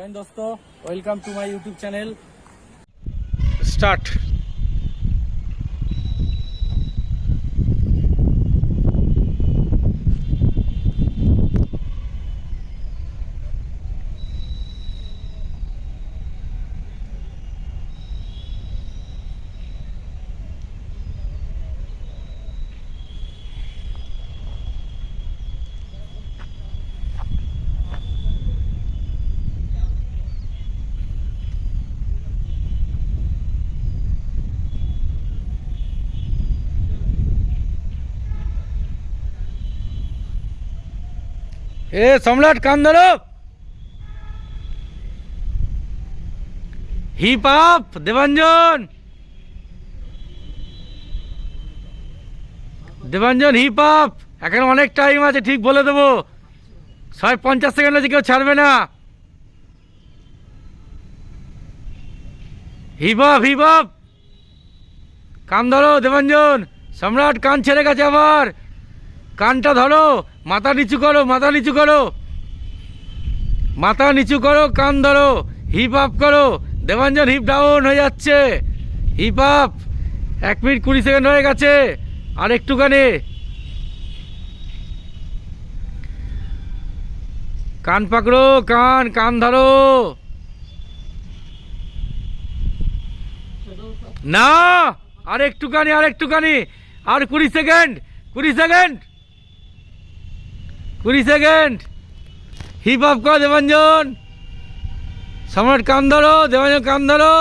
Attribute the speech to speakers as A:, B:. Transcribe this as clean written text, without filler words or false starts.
A: जैन दोस्तों, welcome to my YouTube channel.
B: Start. ए सम्राट कान धरो। Hip hop Devanjan, Devanjan hip hop. এখন অনেক টাইম আছে, ঠিক বলে দেবো। 50 সেকেন্ড আছে, কেউ ছাড়বে না। Hip hop hip hop. কান ধরো দেবাঞ্জন। সম্রাট কান ছেড়ে গেছে আবার। কানটা ধরো, মাথা নিচু করো, মাথা নিচু করো, মাথা নিচু করো, কান ধরো, হিপ আপ করো। দেবাঞ্জন হিপ ডাউন হয়ে যাচ্ছে। Heap up. 1 মিনিট 20 সেকেন্ড হয়ে গেছে, আর একটুখানি। কান পাকড়ো, কান কান ধরো। না, আর একটুখানি, আর একটুখানি, আর 20 second, 20 second, 20 second. Heap up করো দেবাঞ্জন। সম্রাট কান ধরো, দেবাঞ্জন কান ধরো।